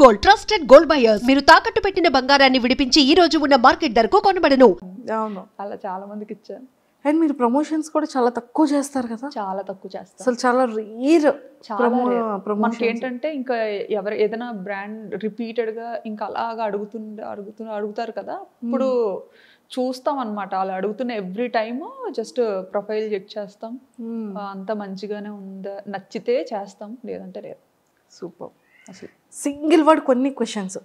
Gold trusted gold buyers. మీరు తాకట్టు పెట్టిన బంగారాన్ని విడిపించి ఈ రోజు ఉన్న మార్కెట్ ధరకు కొనబడను. అవును, అలా చాలా మందికి ఇచ్చాను. అండ్ మీరు ప్రమోషన్స్ కూడా చాలా తక్కువ చేస్తారు కదా? చాలా తక్కువ చేస్తాను, అసలు చాలా రేర్. మనకి ఏంటంటే ఇంకా ఎవరు ఏదైనా బ్రాండ్ రిపీటెడ్ గా ఇంకా అలాగా అడుగుతారు కదా, ఇప్పుడు చూస్తాం అనమాట. అలా అడుగుతున్న every time just profile check చేస్తాం, అంత మంచిగానే ఉందా, నచ్చితే చేస్తాం, లేదంటే లేదు. సూపర్. అసలు సింగిల్ వర్డ్ కొన్ని క్వశ్చన్స్,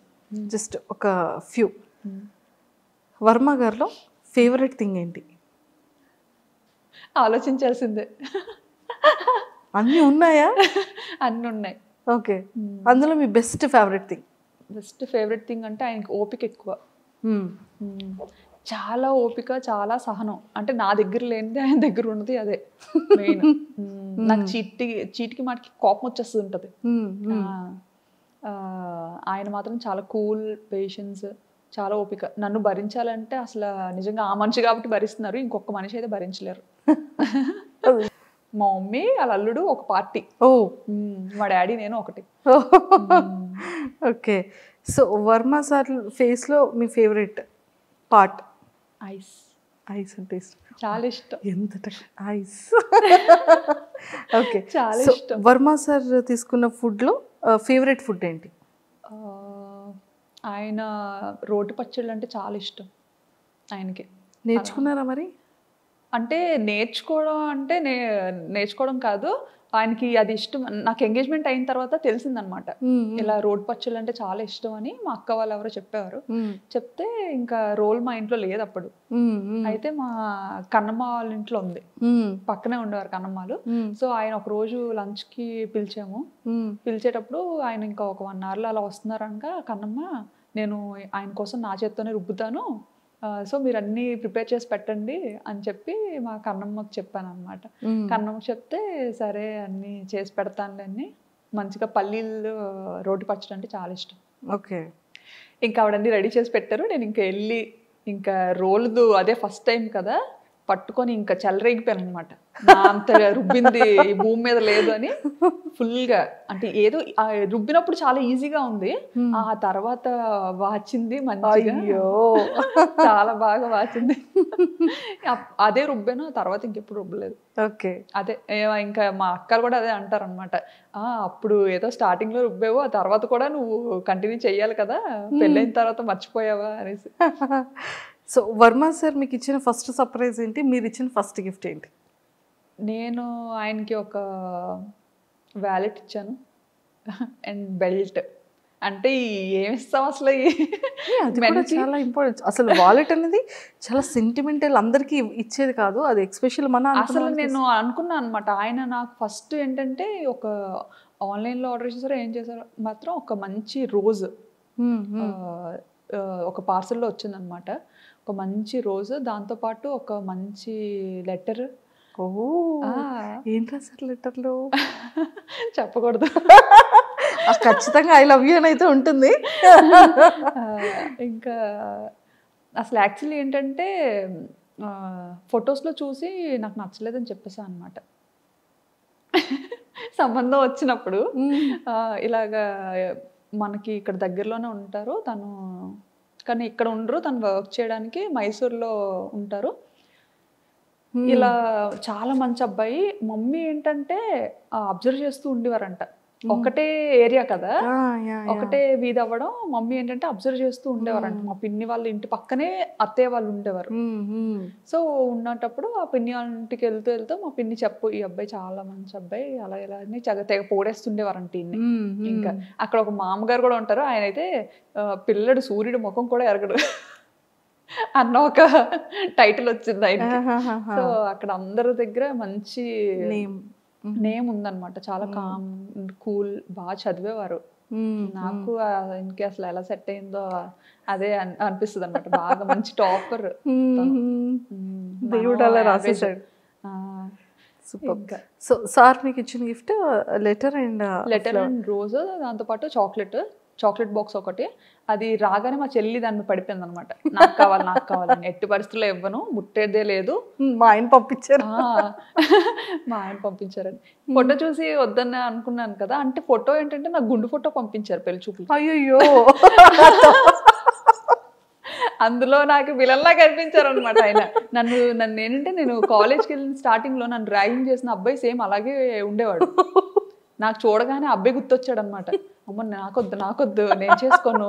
జస్ట్ ఒక ఫ్యూ. వర్మ గారిలో ఫేవరెట్ థింగ్ ఏంటి? ఆలోచించాల్సిందే. అన్నీ ఉన్నాయా? అన్నీ ఉన్నాయి. ఓకే, అందులో మీ best favourite thing? Best favourite thing అంటే ఆయనకి ఓపిక ఎక్కువ. చాలా ఓపిక, చాలా సహనం. అంటే నా దగ్గర లేనిది ఆయన దగ్గర ఉన్నది అదే మెయిన్. నాకు చీటికి మాటికి కోపం వచ్చేస్తూ ఉంటుంది. ఆయన మాత్రం చాలా కూల్, పేషెన్స్, చాలా ఓపిక. నన్ను భరించాలంటే అసలు నిజంగా ఆ మనిషి కాబట్టి భరిస్తున్నారు, ఇంకొక మనిషి అయితే భరించలేరు. మా మమ్మీ వాళ్ళ అల్లుడు ఒక పార్టీ, మా డాడీ నేను ఒకటి. ఓకే, సో వర్మ సార్ ఫేస్లో మీ ఫేవరెట్ పార్ట్? ఐస్. ఐస్ అంటే ఇష్టం, చాలా ఇష్టం. ఎంత ఐస్. ఓకే, చాలా ఇష్టం. వర్మ సార్ తీసుకున్న ఫుడ్లో ఫేవరెట్ ఫుడ్ ఏంటి? ఆయన రోటి పచ్చళ్ళు అంటే చాలా ఇష్టం ఆయనకి. నేర్చుకున్నారా మరి? అంటే నేర్చుకోవడం అంటే నేర్చుకోవడం కాదు, ఆయనకి అది ఇష్టం. నాకు ఎంగేజ్మెంట్ అయిన తర్వాత తెలిసిందనమాట, ఇలా రోడ్ పచ్చళ్ళు అంటే చాలా ఇష్టం అని. మా అక్క వాళ్ళు ఎవరో చెప్పేవారు. చెప్తే ఇంకా రోల్ మా ఇంట్లో లేదు అప్పుడు. అయితే మా కన్నమ్మ వాళ్ళ ఇంట్లో ఉంది, పక్కనే ఉండేవారు కన్నమ్మలు. సో ఆయన ఒక రోజు లంచ్ కి పిలిచాము. పిలిచేటప్పుడు ఆయన ఇంకా ఒక 1 hour అలా వస్తున్నారనక, కన్నమ్మ నేను ఆయన కోసం నా చేత్తోనే రుబ్బుతాను, సో మీరు అన్నీ ప్రిపేర్ చేసి పెట్టండి అని చెప్పి మా కన్నమ్మకి చెప్పాను అనమాట. కన్నమ్మకి చెప్తే సరే అన్నీ చేసి పెడతానులే అని. మంచిగా పల్లీలు రోటి పచ్చడి అంటే చాలా ఇష్టం. ఓకే, ఇంకా ఆవిడన్నీ రెడీ చేసి పెట్టారు. నేను ఇంకా వెళ్ళి ఇంకా రోల్దు అదే ఫస్ట్ టైం కదా, పట్టుకొని ఇంకా చెలరేగిపోయాను అనమాట. అంత రుబ్బింది ఈ భూమి మీద లేదు అని ఫుల్గా. అంటే ఏదో రుబ్బినప్పుడు చాలా ఈజీగా ఉంది, ఆ తర్వాత వాచింది మంచిగా, చాలా బాగా వాచింది. అదే రుబ్బాను, తర్వాత ఇంకెప్పుడు రుబ్బలేదు. ఓకే, అదే ఇంకా మా అక్కలు కూడా అదే అంటారు అనమాట, అప్పుడు ఏదో స్టార్టింగ్ లో రుబ్బావు, ఆ తర్వాత కూడా నువ్వు కంటిన్యూ చెయ్యాలి కదా, పెళ్ళైన తర్వాత మర్చిపోయావా అనేసి. సో వర్మ సార్ మీకు ఇచ్చిన ఫస్ట్ సర్ప్రైజ్ ఏంటి? మీరు ఇచ్చిన ఫస్ట్ గిఫ్ట్ ఏంటి? నేను ఆయనకి ఒక వ్యాలెట్ ఇచ్చాను అండ్ బెల్ట్. అంటే ఏమిస్తాం అసలు, చాలా ఇంపార్టెంట్. అసలు వాలెట్ అనేది చాలా సెంటిమెంటల్, అందరికి ఇచ్చేది కాదు, అది ఎక్స్పెషల్ మన. అసలు నేను అనుకున్నాను అనమాట, ఆయన నాకు ఫస్ట్ ఏంటంటే ఒక ఆన్లైన్లో ఆర్డర్ చేశారో ఏం చేశారో మాత్రం ఒక మంచి రోజు ఒక పార్సల్లో వచ్చిందనమాట. ఒక మంచి రోజు, దాంతోపాటు ఒక మంచి లెటర్. ఏం రాశారు లెటర్లో? చెప్పకూడదు, ఖచ్చితంగా ఐ లవ్ యూ అని అయితే ఉంటుంది. ఇంకా అసలు యాక్చువల్లీ ఏంటంటే ఫొటోస్లో చూసి నాకు నచ్చలేదని చెప్పేసాను అనమాట. సంబంధం వచ్చినప్పుడు ఇలాగా మనకి ఇక్కడ దగ్గరలోనే ఉంటారు తను, కానీ ఇక్కడ ఉండరు, తను వర్క్ చేయడానికి మైసూర్లో ఉంటారు. ఇలా చాలా మంచి అబ్బాయి. మమ్మీ ఏంటంటే అబ్జర్వ్ చేస్తూ ఉండేవారంట, ఒకటే ఏరియా కదా, ఒకటే వీధి అవ్వడం. మమ్మీ ఏంటంటే అబ్జర్వ్ చేస్తూ ఉండేవారంట. మా పిన్ని వాళ్ళ ఇంటి పక్కనే అత్తయ్య వాళ్ళు ఉండేవారు. సో ఉన్నప్పుడు ఆ పిన్ని వాళ్ళ ఇంటికి వెళ్తూ మా పిన్ని చెప్పు, ఈ అబ్బాయి చాలా మంచి అబ్బాయి, అలా ఇలా అని తెగ పోడేస్తుండేవారంట ఈయన్ని. ఇంకా అక్కడ ఒక మామగారు కూడా ఉంటారు, ఆయన అయితే పిల్లడు సూర్యుడు ముఖం కూడా ఎరగడు అన్న ఒక టైటిల్ వచ్చింది ఆయనకి. సో అక్కడ అందరి దగ్గర మంచి నేమ్ ఉందన్నమాట. చాలా కామ్, కూల్, బాగా చదివేవారు. నాకు ఆయనకి అసలు ఎలా సెట్ అయిందో అదే అనిపిస్తుంది అనమాట. బాగా మంచి టాపర్. దేవుడు అలా రాసేసాడు. సో సార్ మీకు ఇచ్చిన గిఫ్ట్ లెటర్ అండ్ రోజు, దాంతోపాటు చాక్లెట్. చాక్లెట్ బాక్స్ ఒకటి. అది రాగానే మా చెల్లి దాన్ని పడిపోయింది అనమాట, నాకు కావాలని. ఎట్టి పరిస్థితుల్లో ఇవ్వను, ముట్టేదే లేదు. మా ఆయన పంపించారు. మా ఆయన పంపించారని. ఫోటో చూసి వద్దన్న అనుకున్నాను కదా, అంటే ఫోటో ఏంటంటే నాకు గుండు ఫోటో పంపించారు పెళ్లి చూపులు. అయ్యో, అందులో నాకు విలన్లా కనిపించారు అనమాట ఆయన. నన్ను ఏంటంటే, నేను కాలేజ్కి వెళ్ళిన స్టార్టింగ్ లో నన్ను ర్యాగింగ్ చేసిన అబ్బాయి సేమ్ అలాగే ఉండేవాడు. నాకు చూడగానే అబ్బాయి గుర్తొచ్చాడు అనమాట. అమ్మ నాకొద్దు నేను చేసుకోను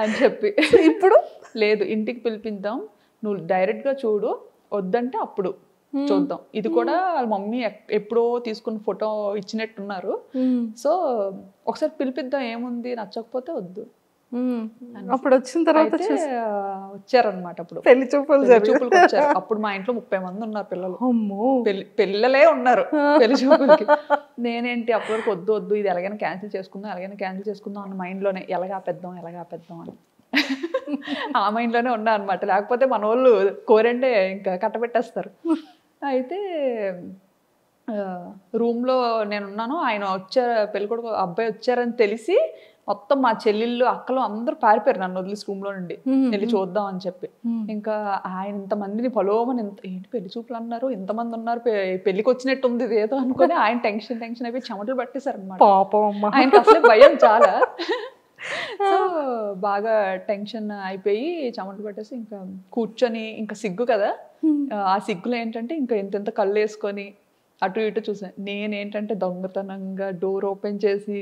అని చెప్పి. ఇప్పుడు లేదు, ఇంటికి పిలిపిద్దాం, నువ్వు డైరెక్ట్ గా చూడు, వద్దంటే అప్పుడు చూద్దాం. ఇది కూడా వాళ్ళ మమ్మీ ఎప్పుడో తీసుకున్న ఫోటో ఇచ్చినట్టున్నారు. సో ఒకసారి పిలిపిద్దాం, ఏముంది, నచ్చకపోతే వద్దు. అప్పుడు వచ్చిన తర్వాత వచ్చారనమాట. అప్పుడు పెళ్లి చూపులకు వచ్చారు. అప్పుడు మా ఇంట్లో 30 మంది ఉన్నారు పిల్లలు. పిల్లలే ఉన్నారు పెళ్లి చూపులకి. నేనేంటి అప్పటి వరకు వద్దు, ఇది ఎలాగైనా క్యాన్సిల్ చేసుకుందాం అన్న మైండ్ లోనే, ఎలాగాపేద్దాం అని ఆ మైండ్ లోనే ఉన్నా అనమాట. లేకపోతే మన వాళ్ళు కోరంటే ఇంకా కట్టబెట్టేస్తారు. అయితే రూమ్ లో నేనున్నాను, ఆయన వచ్చారు, పెళ్ళికొడుకు అబ్బాయి వచ్చారని తెలిసి మొత్తం మా చెల్లెళ్ళు అక్కలు అందరూ పారిపోయారు నన్ను వదిలేసి రూమ్ లో నుండి, వెళ్ళి చూద్దాం అని చెప్పి. ఇంకా ఆయన ఇంతమందిని పలోమని, ఏంటి పెళ్లి చూపులు అన్నారు, ఇంతమంది ఉన్నారు, పెళ్లికి వచ్చినట్టు ఉంది ఏదో అనుకుని ఆయన టెన్షన్ అయిపోయి చెమటలు పట్టేశారు అనమాట. ఆయనకి అసలే భయం చాలా. సో బాగా టెన్షన్ అయిపోయి చెమటలు పట్టేసి ఇంకా కూర్చొని, ఇంకా సిగ్గు కదా, ఆ సిగ్గులో ఏంటంటే ఇంకా ఇంత కళ్ళు వేసుకొని అటు ఇటు చూసాను. నేనేంటంటే దొంగతనంగా డోర్ ఓపెన్ చేసి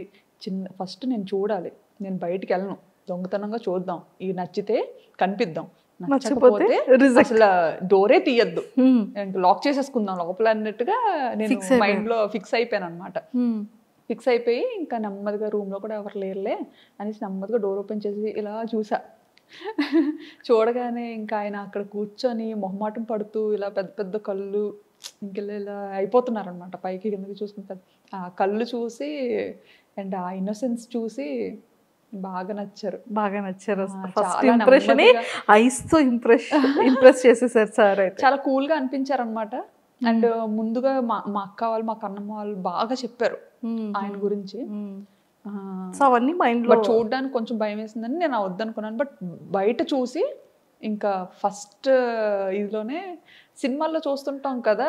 ఫస్ట్ నేను చూడాలి, నేను బయటికి వెళ్ళను, దొంగతనంగా చూద్దాం, ఇది నచ్చితే కనిపిద్దాం, నచ్చకపోతే అసలు డోరే తీయద్దు, లాక్ చేసేసుకుందాం లోపల అన్నట్టుగా నేను మైండ్ లో ఫిక్స్ అయిపోయాను అనమాట. ఫిక్స్ అయిపోయి ఇంకా నెమ్మదిగా రూమ్ లో కూడా ఎవరు లేరులే అనేసి నెమ్మదిగా డోర్ ఓపెన్ చేసి ఇలా చూసా. చూడగానే ఇంకా ఆయన అక్కడ కూర్చొని మొహమాటం పడుతూ ఇలా పెద్ద పెద్ద కళ్ళు ఇంకెలా అయిపోతున్నారు అనమాట, పైకి కిందకి చూసుకుంటారు. ఆ కళ్ళు చూసి అండ్ ఆ ఇన్నోసెన్స్ చూసి బాగా నచ్చారు. ఫస్ట్ ఇంప్రెషన్ ఐస్ తో ఇంప్రెస్ చేసేసారు సార్. చాలా కూల్ గా అనిపించారు అనమాట. అండ్ ముందుగా మా అక్క వాళ్ళు, మా కన్నమ్మ వాళ్ళు బాగా చెప్పారు ఆయన గురించి. అవన్నీ మైండ్ లో చూడడానికి కొంచెం భయం వేసిందని నేను వద్దనుకున్నాను. బట్ బయట చూసి ఇంకా ఫస్ట్ ఇదిలోనే సినిమాల్లో చూస్తుంటాం కదా,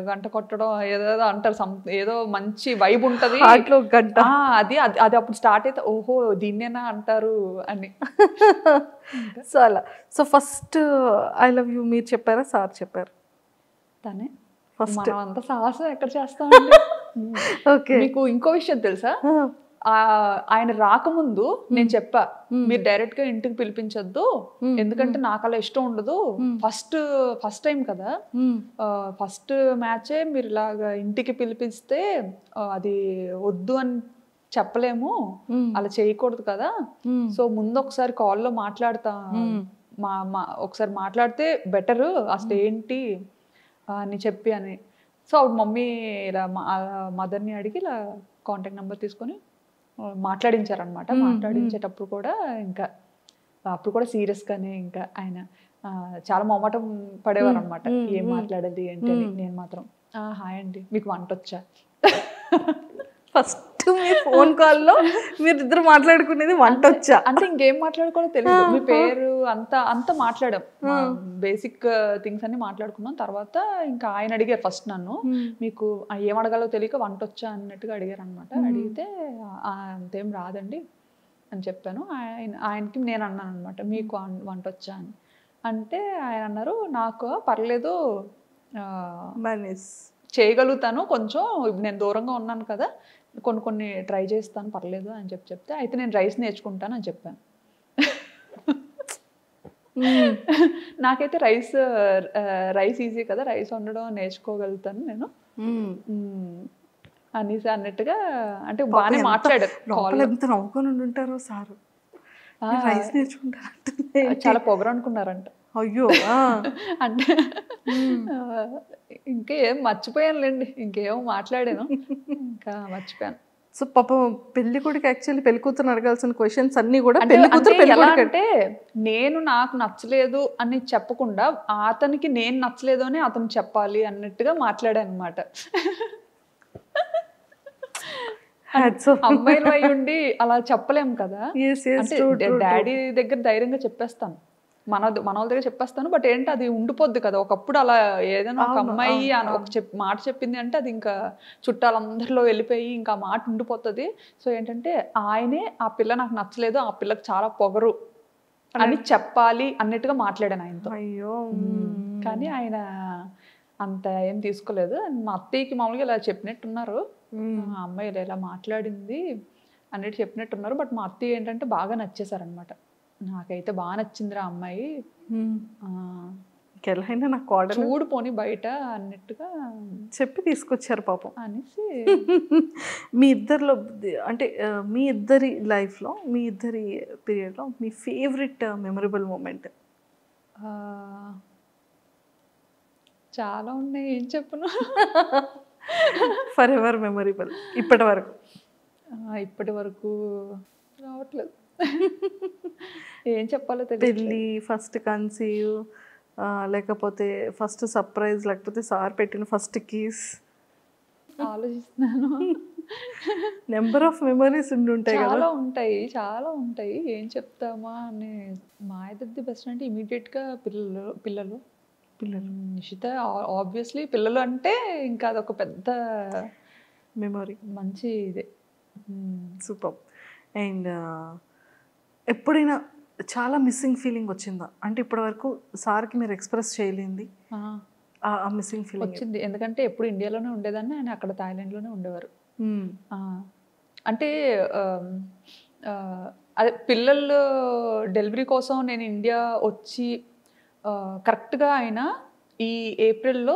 గంట కొట్టడం ఏదో అంటారు, ఏదో మంచి వైబ్ ఉంటది గంట, అది అప్పుడు స్టార్ట్ అయితే ఓహో దీన్నేనా అంటారు అని. సో అలా. So first I love you మీరు చెప్పారా సార్ చెప్పారు? తనే ఫస్ట్. మనం అంత సాహసం ఎక్కడ చేస్తామండి. ఓకే. మీకు ఇంకో విషయం తెలుసా, ఆయన రాకముందు నేను చెప్పా, మీరు డైరెక్ట్ గా ఇంటికి పిలిపించొద్దు, ఎందుకంటే నాకు అలా ఇష్టం ఉండదు, ఫస్ట్ టైం కదా, ఫస్ట్ మ్యాచే మీరు ఇలాగా ఇంటికి పిలిపిస్తే అది వద్దు అని చెప్పలేము, అలా చేయకూడదు కదా, సో ముందు ఒకసారి కాల్లో మాట్లాడతా, ఒకసారి మాట్లాడితే బెటర్ అసలు ఏంటి అని చెప్పి అని. సో అప్పుడు మమ్మీ ఇలా మదర్ని అడిగి ఇలా కాంటాక్ట్ నెంబర్ తీసుకొని మాట్లాడించారనమాట. మాట్లాడించేటప్పుడు కూడా ఇంకా అప్పుడు కూడా సీరియస్గానే ఇంకా ఆయన చాలా మొహమాటం పడేవారు అనమాట, ఏం మాట్లాడాలి ఏంటి అని. నేను మాత్రం హాయ్ అండి మీకు వంట వచ్చా. ఫస్ట్ మీ ఫోన్ కాల్లో మీరు ఇద్దరు మాట్లాడుకునేది వంట వచ్చా అంటే ఇంకేం మాట్లాడుకోవాలో తెలియదు, మీ పేరు అంతా మాట్లాడాం, బేసిక్ థింగ్స్ అన్ని మాట్లాడుకున్నాం. తర్వాత ఇంకా ఆయన అడిగారు ఫస్ట్ నన్ను, మీకు ఏం అడగాలో తెలియక వంట వచ్చా అన్నట్టుగా అడిగారు అనమాట. అడిగితే అంతేం రాదండి అని చెప్పాను. ఆయనకి నేను అన్నాను అనమాట, మీకు వంట వచ్చా అని. అంటే ఆయన అన్నారు, నాకు పర్లేదు చేయగలుగుతాను, కొంచెం నేను దూరంగా ఉన్నాను కదా, కొన్ని ట్రై చేస్తాను పర్లేదు అని చెప్తే, అయితే నేను రైస్ నేర్చుకుంటాను అని చెప్పాను. నాకైతే రైస్ ఈజీ కదా, రైస్ వండడం నేర్చుకోగలుగుతాను నేను అనేసి అన్నట్టుగా, అంటే బాగానే మాట్లాడారు. ఎంత నవ్వుకొని ఉంటారో సారు, రైస్ నేర్చుకుంటారు, చాలా పొగరు అనుకున్నారంట. అయ్యో అంటే ఇంకేం మర్చిపోయానులేండి, ఇంకేమో మాట్లాడాను ఇంకా మర్చిపోయాను. సో పాపం పెళ్లి కొడుకు యాక్చువల్లీ పెళ్లి కూతురు అడగాల్సిన క్వశ్చన్స్ అన్ని కూడా అంటే నేను నాకు నచ్చలేదు అని చెప్పకుండా అతనికి నేను నచ్చలేదు అని అతను చెప్పాలి అన్నట్టుగా మాట్లాడాను అనమాట. Hats off. అమ్మాయిలు అయి ఉండి అలా చెప్పలేం కదా. Yes, yes, అంటే true, true, డాడీ దగ్గర ధైర్యంగా చెప్పేస్తాను, మన వాళ్ళ దగ్గర చెప్పేస్తాను. బట్ ఏంటి అది ఉండిపోద్ది కదా, ఒకప్పుడు అలా ఏదైనా ఒక అమ్మాయి ఒక మాట చెప్పింది అంటే అది ఇంకా చుట్టాలందరిలో వెళ్ళిపోయి ఇంకా ఆ మాట ఉండిపోతుంది. సో ఏంటంటే ఆయనే ఆ పిల్ల నాకు నచ్చలేదు, ఆ పిల్లకి చాలా పొగరు అని చెప్పాలి అన్నట్టుగా మాట్లాడాను ఆయనతో. అయ్యో. కానీ ఆయన అంత ఏం తీసుకోలేదు. మా అత్తయ్యకి మామూలుగా ఇలా చెప్పినట్టున్నారు, ఆ అమ్మాయి ఇలా మాట్లాడింది అన్నట్టు చెప్పినట్టున్నారు. బట్ మా అత్తయ్య ఏంటంటే బాగా నచ్చేసారనమాట. నాకైతే బాగా నచ్చిందిరా అమ్మాయి, ఎలా అయినా నాకు కోడలు చూడు పోని బయట అన్నట్టుగా చెప్పి తీసుకొచ్చారు పాపం అనేసి. మీ ఇద్దరిలో అంటే మీ ఇద్దరి లైఫ్లో, మీ ఇద్దరి పీరియడ్లో మీ ఫేవరెట్ మెమరబుల్ మూమెంట్? చాలా ఉన్నాయి, ఏం చెప్పను. ఫర్ ఎవర్ మెమరబుల్ ఇప్పటి వరకు? ఇప్పటి వరకు రావట్లేదు, ఏం చెప్పాలో తెలియదు. పెళ్ళి, ఫస్ట్ కన్సీవ్, లేకపోతే ఫస్ట్ సర్ప్రైజ్, లేకపోతే సార్ పెట్టిన ఫస్ట్ కీస్? ఆలోచిస్తున్నాను. నెంబర్ ఆఫ్ మెమరీస్ ఉంటాయి కదా. చాలా ఉంటాయి, చాలా ఉంటాయి, ఏం చెప్తామా అని. మా ఇద్దరిది బెస్ట్ అంటే ఇమీడియట్గా పిల్లలు నిషిత. ఆబ్వియస్లీ పిల్లలు అంటే ఇంకా అదొక పెద్ద మెమరీ, మంచి ఇదే. సూపర్. అండ్ ఎప్పుడైనా చాలా మిస్సింగ్ ఫీలింగ్ వచ్చిందా? అంటే ఇప్పటి వరకు సార్కి మీరు ఎక్స్ప్రెస్ చేయలేంది ఆ మిస్సింగ్ ఫీలింగ్ వచ్చింది. ఎందుకంటే ఎప్పుడు ఇండియాలోనే ఉండేదాన్ని, ఆయన అక్కడ థాయిలాండ్లోనే ఉండేవారు. అంటే అదే పిల్లలు డెలివరీ కోసం నేను ఇండియా వచ్చి కరెక్ట్గా ఆయన ఈ ఏప్రిల్లో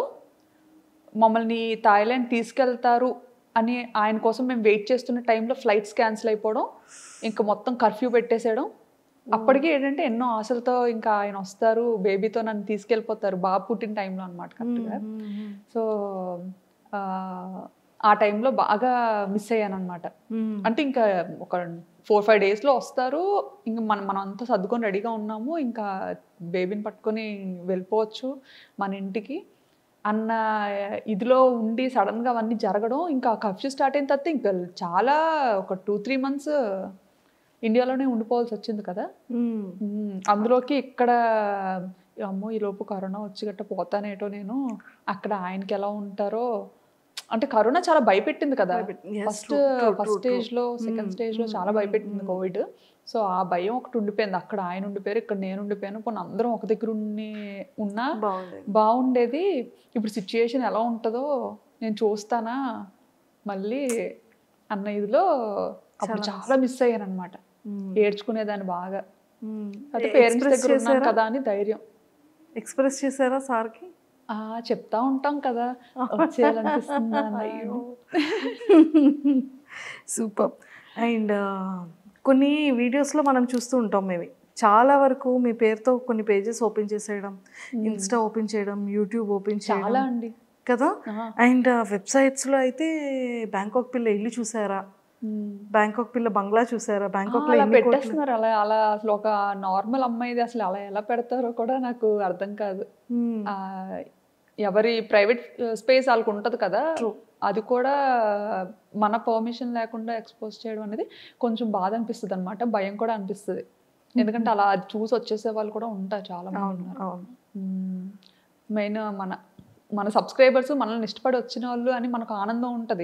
మమ్మల్ని థాయిలాండ్ తీసుకెళ్తారు అని ఆయన కోసం మేము వెయిట్ చేస్తున్న టైంలో ఫ్లైట్స్ క్యాన్సిల్ అయిపోవడం, ఇంకా మొత్తం కర్ఫ్యూ పెట్టేసేయడం. అప్పటికి ఏంటంటే ఎన్నో ఆశలతో ఇంకా ఆయన వస్తారు, బేబీతో నన్ను తీసుకెళ్ళిపోతారు, బాబు పుట్టిన టైంలో అనమాట కరెక్ట్గా. సో ఆ టైంలో బాగా మిస్ అయ్యాను అనమాట. అంటే ఇంకా ఒక 4-5 డేస్లో వస్తారు, ఇంకా మనం అంతా సర్దుకొని రెడీగా ఉన్నాము, ఇంకా బేబీని పట్టుకొని వెళ్ళిపోవచ్చు మన ఇంటికి అన్న ఇదిలో ఉండి సడన్గా అవన్నీ జరగడం. ఇంకా కర్ఫ్యూ స్టార్ట్ అయిన తర్వాత ఇంకా చాలా ఒక 2-3 months ఇండియాలోనే ఉండిపోవాల్సి వచ్చింది కదా. అందులోకి ఇక్కడ అమ్మో ఈలోపు కరోనా వచ్చి గట్ట పోతానేటో నేను, అక్కడ ఆయనకి ఎలా ఉంటారో. అంటే కరోనా చాలా భయపెట్టింది కదా, ఫస్ట్ స్టేజ్లో, సెకండ్ స్టేజ్లో చాలా భయపెట్టింది కోవిడ్. సో ఆ భయం ఒకటి ఉండిపోయింది. అక్కడ ఆయన ఉండిపోయారు, ఇక్కడ నేను ఉండిపోయాను. కొన్ని అందరం ఒక దగ్గర ఉన్నా బాగుండేది. ఇప్పుడు సిచ్యుయేషన్ ఎలా ఉంటుందో నేను చూస్తానా మళ్ళీ అన్న ఇదిలో అప్పుడు చాలా మిస్ అయ్యాను అనమాట. ఏడ్చుకునేదాన్ని బాగా. అయితే పేరెంట్స్ దగ్గర ఉన్నాను కదా అని ధైర్యం. ఎక్స్ప్రెస్ చేశారా సార్కి? చెప్తా ఉంటాం కదా, వచ్చేయాలనిపిస్తుంది. సూపర్. అండ్ కొన్ని వీడియోస్లో మనం చూస్తూ ఉంటాం, మేము చాలా వరకు మీ పేరుతో కొన్ని పేజెస్ ఓపెన్ చేసేయడం, ఇన్స్టా ఓపెన్ చేయడం, యూట్యూబ్ ఓపెన్ చేయడం చాలా అండి కదా. అండ్ వెబ్సైట్స్లో అయితే బ్యాంకాక్ పిల్ల ఇల్లు చూసారా, బ్యాంకాక్ పిల్ల బంగ్లా చూసారా, బ్యాంకాక్ లో పెట్టేస్తున్నారు. అలా అలా అసలు ఒక నార్మల్ అమ్మాయిది అసలు అలా ఎలా పెడతారో కూడా నాకు అర్థం కాదు. ఎవరి ప్రైవేట్ స్పేస్ వాళ్ళకు ఉంటుంది కదా, అది కూడా మన పర్మిషన్ లేకుండా ఎక్స్పోజ్ చేయడం అనేది కొంచెం బాధ అనిపిస్తుంది అనమాట, భయం కూడా అనిపిస్తుంది. ఎందుకంటే అలా చూసి వచ్చేసే వాళ్ళు కూడా ఉంటారు చాలా మంది. మెయిన్ మన సబ్స్క్రైబర్స్ మనల్ని ఇష్టపడి వచ్చిన వాళ్ళు అని మనకు ఆనందం ఉంటుంది.